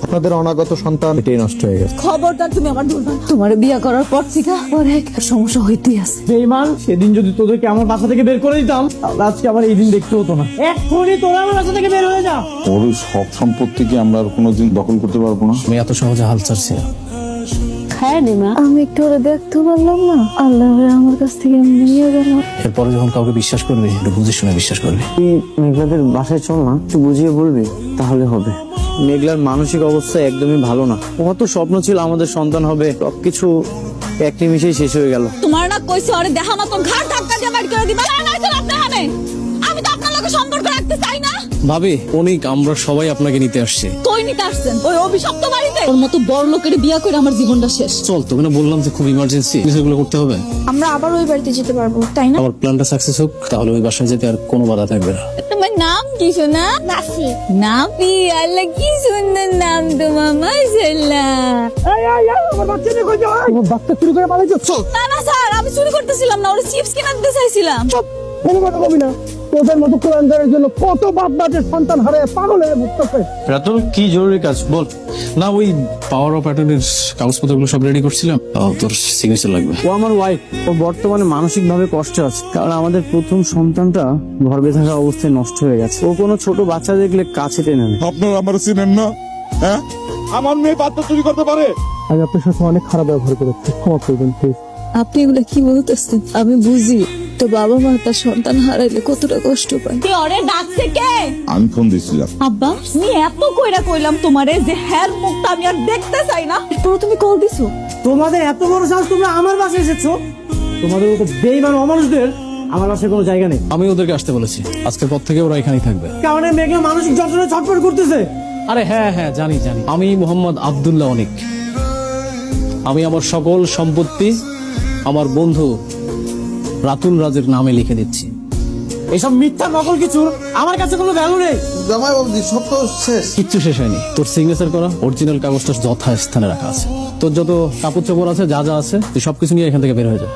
আপনাদের অনাগত সন্তান এটাই নষ্ট হয়ে গেছে। খবরদার তুমি আমার বলবা না। তোমার বিয়া করার পর থেকে পরে একটা সমস্যা হইতেই আছে। বেঈমান, সেদিন যদি তোদেরকে আমার বাসা থেকে বের করে দিতাম তাহলে আজকে আমার এই দিন দেখতে হতো না। এক্ষুনি তোরা আমার বাসা থেকে বের হয়ে যা। ওর ওই সব সম্পত্তিকে আমরা আর কোনোদিন দখল করতে পারবো না। আমি এত সহজে হাল ছাড়ছি না। আমি একটু ওরা দেখতে পারলাম না, আল্লাহ আমার কাছ থেকে নিয়ে গেল। এরপরে যখন কাউকে বিশ্বাস করবি একটু বুঝে শুনে বিশ্বাস করবি। তুই মেঘলাদের বাসায় চল না, একটু বুঝিয়ে বলবি, তাহলে হবে। মেঘলার মানসিক অবস্থা একদমই ভালো না। কত স্বপ্ন ছিল আমাদের সন্তান হবে, সবকিছু এক নিমিষেই শেষ হয়ে গেল। তোমার না কইছে আরে দেখা মতন ঘাট ধাক্কা দিয়ে বাইর করে দিবা। না না আপনি হানে, আমি তো আপনার লগে সম্পর্ক রাখতে চাই না। ভাবি অনেক, আমরা সবাই আপনাকে নিতে আসছে। কই নিতে আসছেন? ওই অভিশপ্ত বাড়িতে? ওর মতো বড় লোকের বিয়া করে আমার জীবনটা শেষ। চল, তোকে না বললাম যে খুব ইমার্জেন্সি বিষয়গুলো করতে হবে। আমরা আবার ওই বাড়িতে যেতে পারবো, তাই না? আমার প্ল্যানটা সাকসেস হোক, তাহলে ওই বাসায় যেতে আর কোনো বাধা থাকবে না। তোমার নাম কি সোনা? নাফি। নাফি, আল্লাহ কি সুন্দর নাম তোমার, মাশাআল্লাহ। আমার বাচ্চা নিয়ে কই যাও? বাচ্চা চুরি করে পালাই যাচ্ছ? না না স্যার, আমি চুরি করতেছিলাম না, ওরা চিপস কিনে দিতে চাইছিলাম। কোনো কথা কবি না। তোদের মতো কোরআনদারের জন্য কত বাপ মাদের সন্তান হারায় পাগল হয়ে ভুগতেছে। রাতুল, কি জরুরি কাজ বল। না, ওই পাওয়ার অফ অ্যাটর্নির কাগজপত্রগুলো সব রেডি করছিলাম, তোর সিগনেচার লাগবে। ও আমার ওয়াইফ, ও বর্তমানে মানসিক ভাবে কষ্টে আছে, কারণ আমাদের প্রথম সন্তানটা গর্ভে থাকা অবস্থায় নষ্ট হয়ে গেছে। ও কোনো ছোট বাচ্চা দেখলে কাছে টেনে নেয়। আপনারা আমার চিনেন না? হ্যাঁ, আমার মেয়ে বাচ্চা চুরি করতে পারে? আমি আপনার সাথে অনেক খারাপ ব্যবহার করেছি, ক্ষমা করবেন প্লিজ। আপনি এগুলো কি বলতেছেন? আমি বুঝি তো বাবা মা তার সন্তান হারাইলে কতটা কষ্ট পায়। কে ওরে ডাকছে কে? আমি ফোন দিছিলাম। আব্বা, আমি এত কইরা কইলাম তোমারে যে হের মুখটা আমি আর দেখতে চাই না, এরপর তুমি কল দিছো। তোমাদের এত বড় সাহস, তোমরা আমার বাসায় এসেছো? তোমাদের মতো বেঈমান অমানুষদের আমার বাসায় কোনো জায়গা নেই। আমি ওদেরকে আসতে বলেছি, আজকের পর থেকে ওরা এখানেই থাকবে। কারণ এই মেঘলা মানসিক যন্ত্রণায় ছটফট করতেছে। আরে হ্যাঁ হ্যাঁ, জানি জানি। আমি মোহাম্মদ আব্দুল্লাহ অনিক। আমি আমার সকল সম্পত্তি আমার বন্ধু রাতুল রাজের নামে লিখে দিচ্ছি। এসব মিথ্যা নকল কিছু আমার কাছে কোনো ভ্যালু নেই। জামাই বাবুজি সব তো শেষ। কিচ্ছু শেষ হয়নি। তোর সিগনেচার করা অরিজিনাল কাগজটা যথাস্থানে রাখা আছে। তোর যত কাপড় চোপড় আছে, যা যা আছে, তুই সবকিছু নিয়ে এখান থেকে বের হয়ে যা।